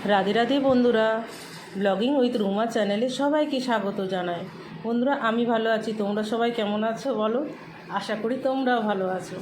রাধে রাধে বন্ধুরা, blogging with Ruma চ্যানেলে সবাইকে স্বাগত জানাই। বন্ধুরা, আমি ভালো আছি, তোমরা সবাই কেমন আছো বলো? আশা করি তোমরাও ভালো আছো।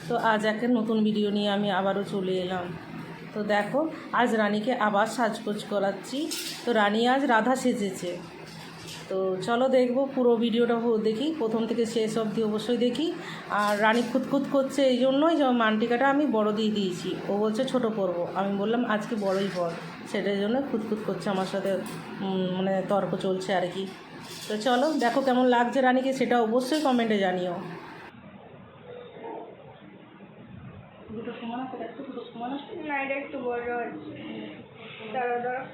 তো আজ একটা নতুন ভিডিও নিয়ে আমি আবারও চলে এলাম। তো দেখো, আজ রানীকে আবার সাজগোজ করাচ্ছি। তো রানী আজ রাধা সেজেছে। তো চলো দেখবো, পুরো ভিডিওটা দেখি, প্রথম থেকে শেষ অবধি অবশ্যই দেখি। আর রানী খুঁতখুত করছে, এই জন্যই যে মানটিকাটা আমি বড় দিয়ে দিয়েছি। ও বলছে ছোট পরবো, আমি বললাম আজকে বড়ই পর, সেটার জন্য খুঁতখুত করছে আমার সাথে, মানে তর্ক চলছে আর কি। তো চলো দেখো কেমন লাগছে রানীকে, সেটা অবশ্যই কমেন্টে জানিও। দুটো সমান আছে, দেখো দুটো সমান আছে না, এটা একটু বড় আছে। দাঁড়া দাঁড়া,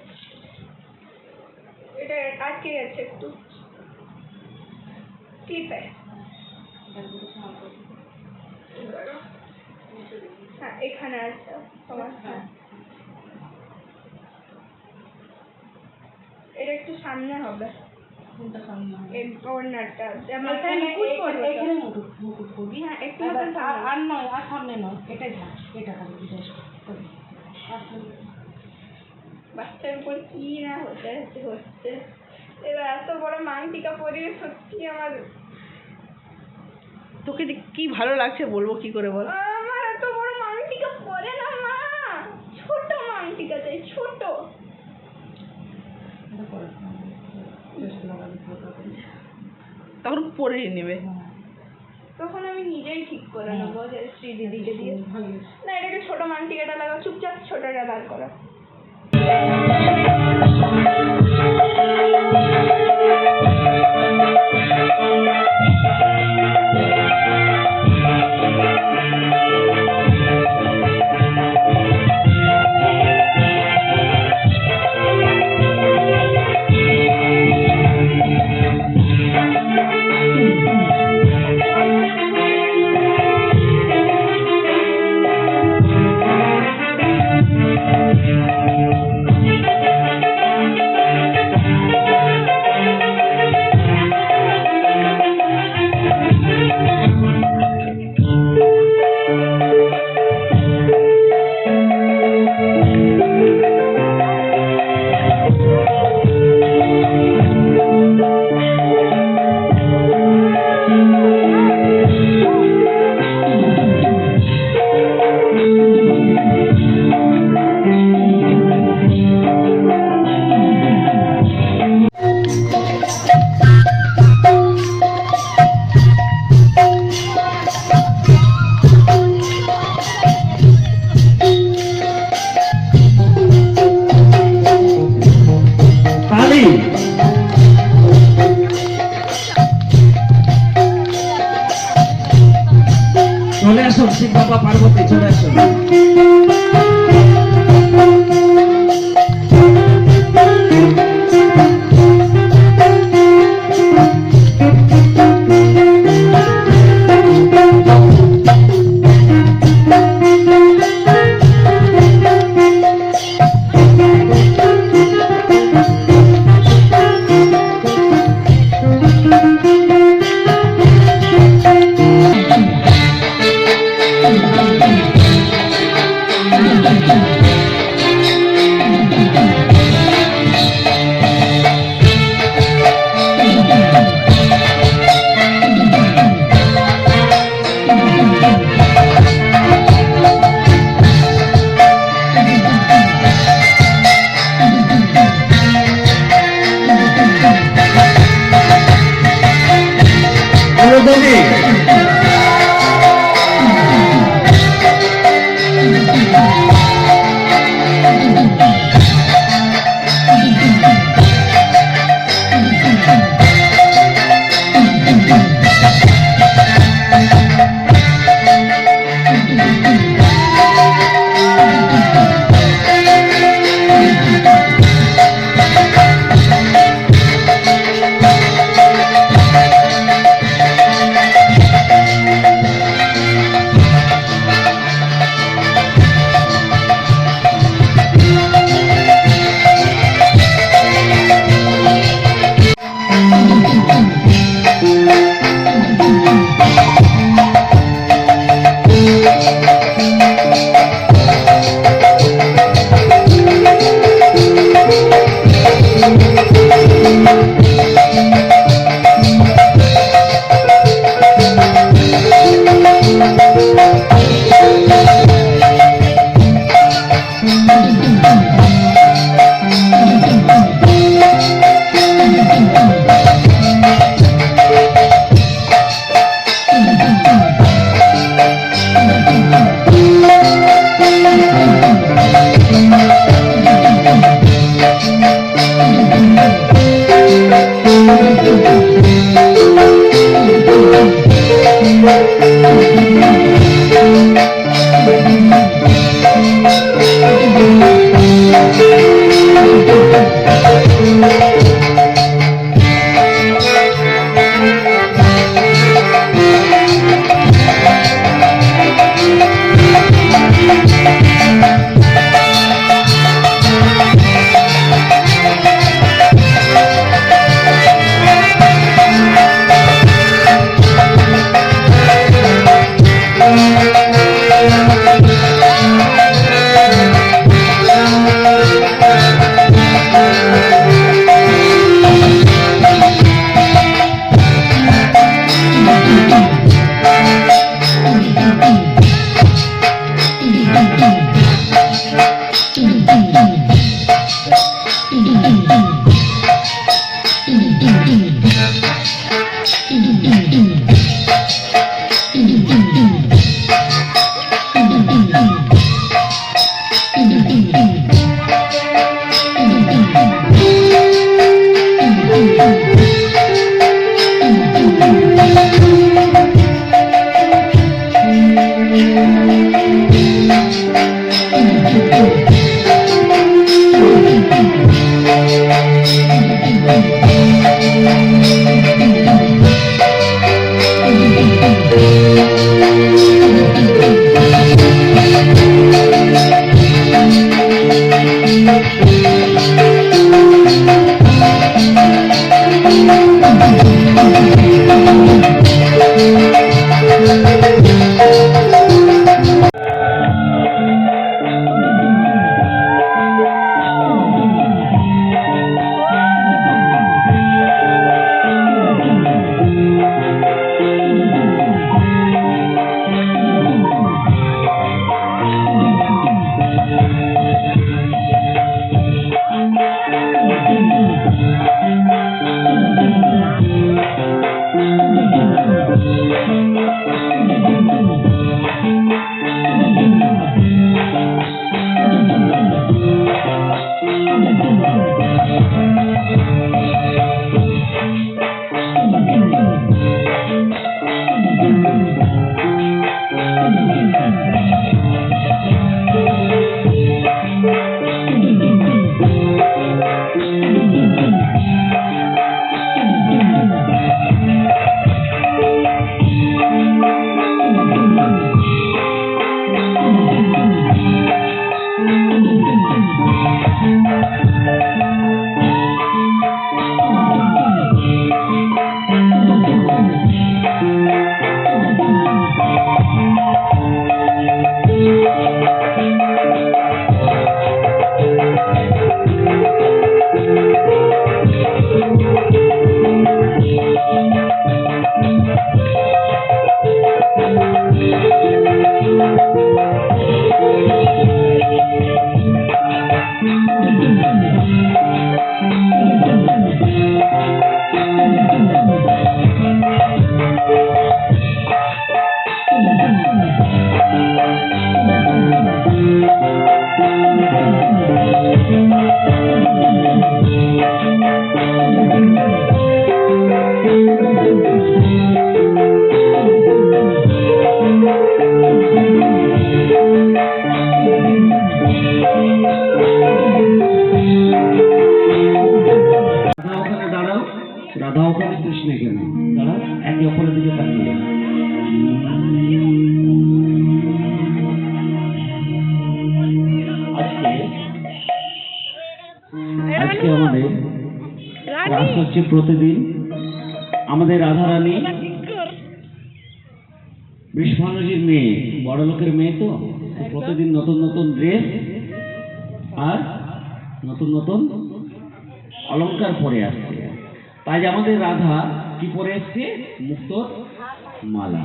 এটা আটকে গেছে একটু ক্লিপে। হ্যাঁ, এখানে আছে তোমার। হ্যাঁ, এটা একটু সামনে হবে। কোনটা সামনে হবে? এই কর্নারটা এখানে মুকুট করবি। হ্যাঁ, একটু আর নয়, আর সামনে নয়, এটাই থাক, এটা থাকবে বিশেষ করে। বাচ্চার উপর কি না হচ্ছে। এবার এত বড় মাংটিকা পরিয়ে সত্যি আমার তোকে কি ভালো লাগছে বলবো কি করে বল? আমার এত বড় মাংটিকা পরে না মা, ছোট মাংটিকা চাই, ছোট। তখন পরে নেবে, তখন আমি নিজেই ঠিক করে নেবো যে শ্রী দিদিকে দিয়ে। না, এটাকে ছোট মাংটিকাটা লাগাও, চুপচাপ ছোটটা বার করো। রাধা ওখানে কৃষ্ণ এখানে দাঁড়াও, একে অপরের দিকে তাকিয়ে। আজকে আমাদের রাস হচ্ছে প্রতিদিন। আমাদের রাধারানী বৃষভানুজির মেয়ে, বড় লোকের মেয়ে, তো প্রতিদিন নতুন নতুন ড্রেস আর নতুন নতুন অলংকার পরে আসছে। তাই আমাদের রাধা কি পরে এসছে? মুক্তোর মালা।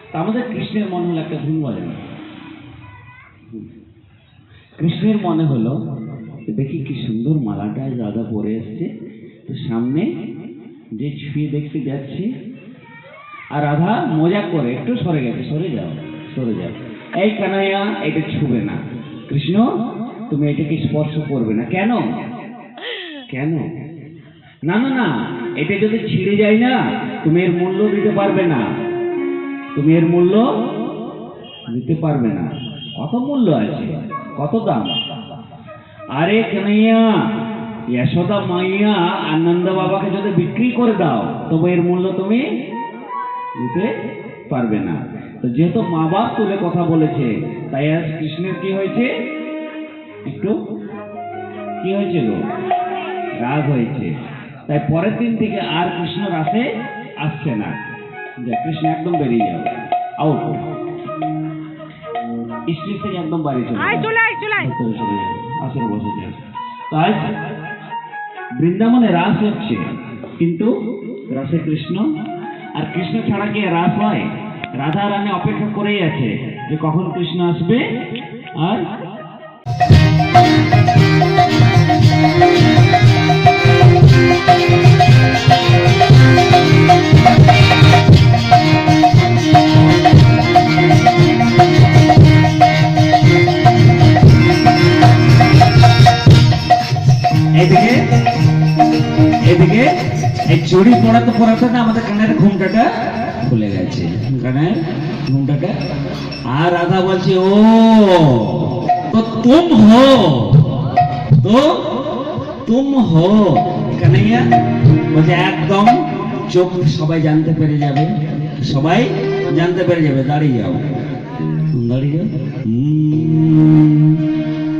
তা আমাদের কৃষ্ণের মনে হলো একটা ধুন বলে, কৃষ্ণের মনে হলো দেখি কি সুন্দর মালাটা রাধা পরে এসছে, তো সামনে যে ছুঁয়ে দেখতে যাচ্ছে, আর রাধা মজা করে একটু সরে গেছে, সরে যাও সরে যাও, এই কানাইয়া এটা ছুবে না, কৃষ্ণ তুমি এটাকে স্পর্শ করবে না। কেন কেন? না না না, এটা যদি ছিঁড়ে যায় না তুমি এর মূল্য দিতে পারবে না, তুমি এর মূল্য দিতে পারবে না। কত মূল্য আছে, কত দাম। আরে কানাইয়া, যশোদা মাইয়া আনন্দ বাবাকে যদি বিক্রি করে দাও তবে এর মূল্য তুমি দিতে পারবে না। তো যেহেতু মা বাপ তুলে কথা বলেছে, তাই আজ কৃষ্ণের কি হয়েছে? একটু কি হয়েছে গো? রাগ হয়েছে। তাই পরের দিন থেকে আর কৃষ্ণ রাসে আসছে না। কৃষ্ণ একদম বেরিয়ে যাও, আউট, স্টেজ থেকে একদম বাড়ি চলে আসলে বসে যাও। তাই বৃন্দাবনে রাস হচ্ছে, কিন্তু রাসে কৃষ্ণ, আর কৃষ্ণ ছাড়া কি রাস হয়? রাধা রানী অপেক্ষা করেই আছে যে কখন কৃষ্ণ আসবে। আর এদিকে এদিকে এই চুড়ি পড়াতে পড়াতে না আমাদের কানের ঘুমটাটা খুলে গেছে, কানের ঘুমটাটা। আর রাধা বলছে, ও তো তুম হো, তো তুম হো কানাইয়া। বলছে একদম চোখ সবাই জানতে পেরে যাবে, সবাই জানতে পেরে যাবে। দাঁড়িয়ে যাও, দাঁড়িয়ে যাও।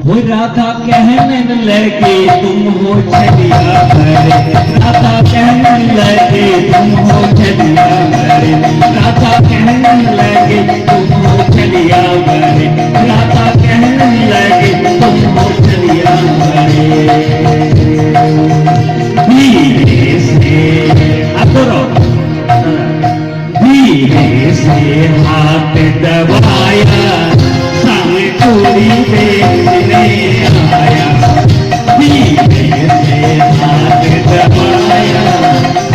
हो राधा कहने लगे तुम हो छलिया मेरे, राधा कहने लगे तुम हो छलिया मेरे, राधा कहने लगे तुम हो छलिया मेरे, राधा कहने लगे तुम हो छलिया मेरे। धीरे से अतरो, धीरे से हाथ दबाया, सामने चूड़ी बेचने आया, धीरे से हाथ दबाया,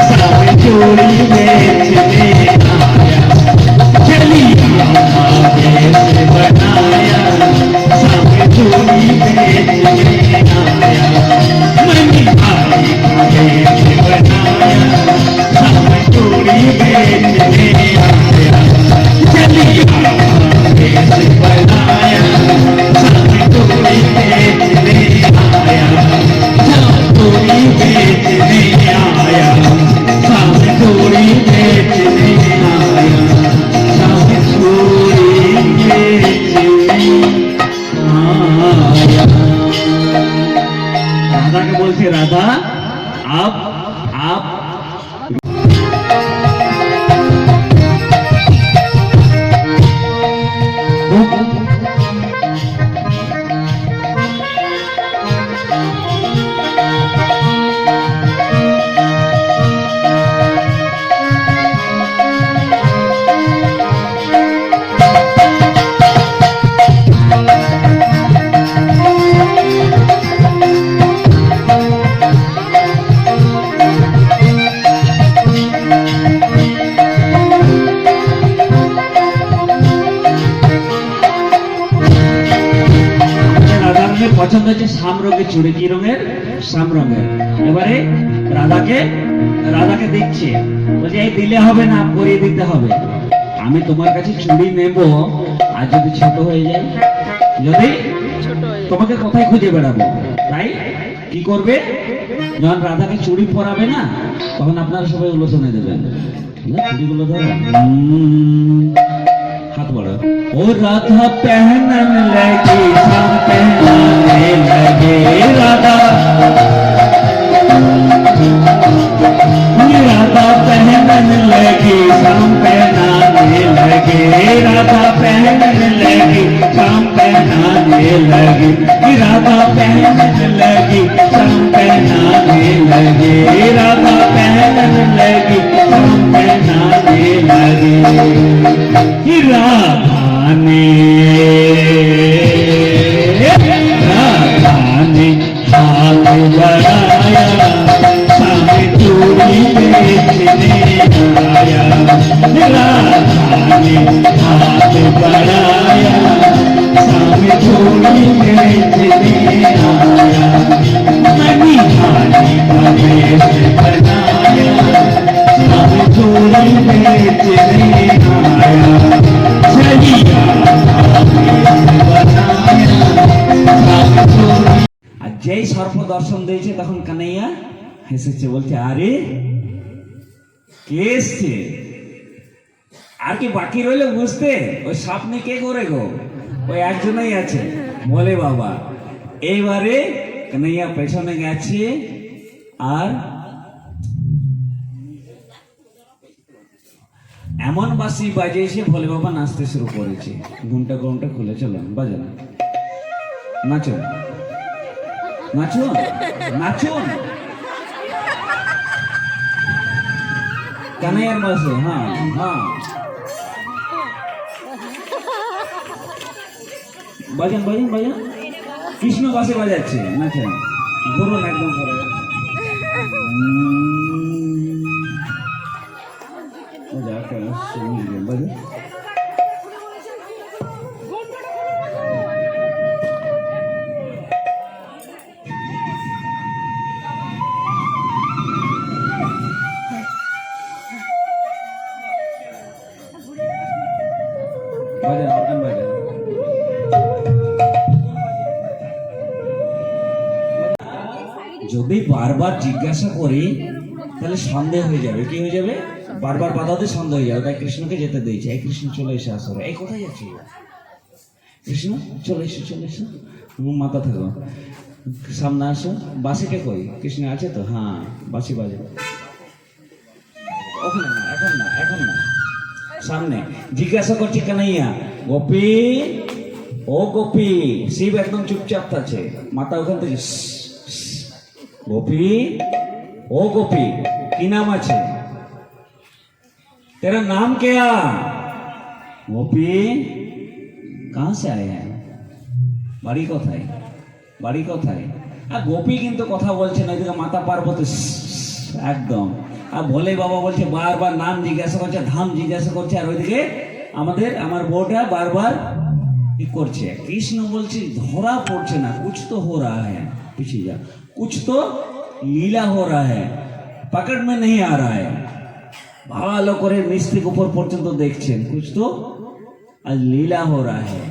सामने चूड़ी बेचने आया, चलिया देश बनाया, सामने चूड़ी बेचने आया, मनी भाई देश बनाया, सामने चूड़ी बेचने आया, चलिया देश बनाया, सामने चूड़ी बेचने आया, चूड़ी बेचने आया, सामने चूड़ी बेचने आया, सामने चूड़ी बेचने आया। राधा के बोलते राधा आप পছন্দ হচ্ছে শাম রঙের চুড়ি। কি রঙের? শাম রঙের। এবারে রাধাকে দিচ্ছে, বলছে এই দিলে হবে না, পরিয়ে দিতে হবে। আমি তোমার কাছে চুড়ি নেব, আর যদি ছোট হয়ে যায়, যদি তোমাকে কোথায় খুঁজে বেড়াবো, তাই কি করবে? যখন রাধাকে চুড়ি পরাবে না, তখন আপনারা সবাই উলোচনে দেবেন, চুড়িগুলো ধরো, हाथ बढ़ो। ओ राधा पहनने लगी, शाम पहनाने लगे, राधा पहनने लगी, शाम पहनाने लगे, राधा पहनने लगी, शाम पहनाने लगी, राधा पहनने लगी, शाम पहनाने लगे, राधा पहनने लगी, शाम पहनाने लगी। राधा ने हाथ बढ़ाया, सामने चूड़ी बेचने आया, राधा ने हाथ बढ़ाया, सामने चूड़ी बेचने आया, मनी भाई का वेश बनाया, सामने चूड़ी बेचने आया, चलिया আর যেই সর্প দর্শন দিয়েছে তখন কানাইয়া হেসেছে, বলছে আরে কে এসছে? আর কি বাকি রইলো বুঝতে? ওই স্বপ্নে কে করে গো? ওই একজনই আছে। বলে বাবা, এইবারে কানাইয়া পেছনে গেছে, আর এমন বাঁশি বাজিয়েছে, ভোলে বাবা নাচতে শুরু করেছে। ঘুমটা খুলে চলো বাজান, নাচুন নাচুন নাচুন, কানাইয়ার বাসে। হ্যাঁ হ্যাঁ, বাজান বাজান বাজান, কৃষ্ণ বাসে বাজাচ্ছে, নাচেন, ধরুন একদম ধরে বাজান। যদি বারবার জিজ্ঞাসা করি তাহলে সন্দেহ হয়ে যাবে। কি হয়ে যাবে? বারবার বাধাতে সন্দেহ হয়ে যাবে। তাই কৃষ্ণকে যেতে দিয়েছে। এই কৃষ্ণ চলে এসে আসরে, এই কোথায় যাচ্ছি? কৃষ্ণ চলে এসো চলে এসো, মাথা থাকো, সামনে আসো। বাসিটা কই? কৃষ্ণ আছে তো? হ্যাঁ, বাসি বাজে। ওখানে না, এখন না, এখন না, সামনে। জিজ্ঞাসা করছি কানাইয়া, গোপী, ও গোপী। শিব একদম চুপচাপ আছে, মাথা ওখান থেকে গোপী, ও গোপী, কি নাম আছে? तेरा नाम क्या? गोपी, कहाँ से आए हैं? বাড়ি কোথায়? বাড়ি কোথায়? আর গোপী কিন্তু কথা বলছে না, এদিকে মাতা পার্বতী একদম। আর ভোলে বাবা বলছে, বারবার নাম জিজ্ঞাসা করছে, ধাম জিজ্ঞাসা করছে, আর ওইদিকে আমার বউটা বারবার কি করছে। কৃষ্ণ বলছে ধরা পড়ছে না, कुछ तो हो रहा है, পিছিয়ে যা, कुछ तो लीला हो रहा है, पकड़ में नहीं आ रहा है। ভালো করে নিচ থেকে উপর পর্যন্ত দেখছেন, कुछ तो आज लीला हो रहा है।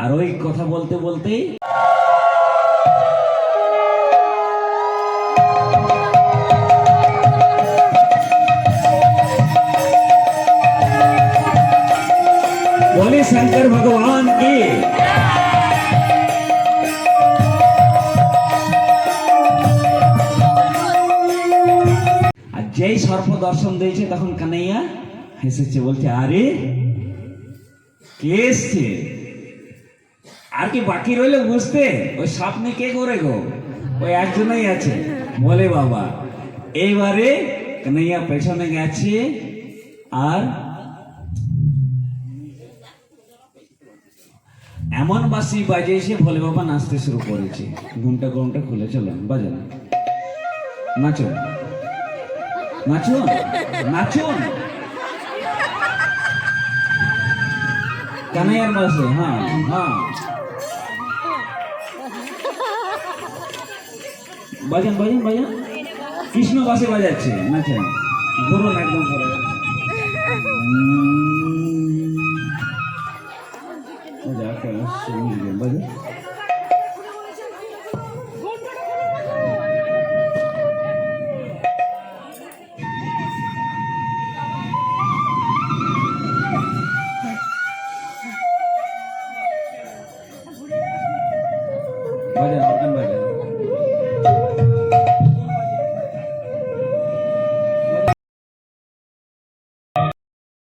আর ওই কথা বলতে বলতেই बोले शंकर भगवान की। আর যেই সর্প দর্শন দিয়েছে তখন কানাইয়া হেসেছে, বলছে আরে কে এসছে? আর কি বাকি রইলো বুঝতে? ওই স্বপ্নে কে করে গো? ওই একজনই আছে, বলে বাবা। এইবারে কানাইয়া পেছনে গেছে, আর এমন বাঁশি বাজিয়েছে, ভোলে বাবা নাচতে শুরু করেছে। ঘুমটা ঘুমটা খুলে চলেন, বাজান, নাচুন নাচুন নাচুন, কানাইয়ার বাসে। হ্যাঁ হ্যাঁ, বাজান বাজান বাজান, কৃষ্ণ বাসে বাজাচ্ছে, নাচেন, ঘুরুন একদম ঘুরে। বাজা, বাজা।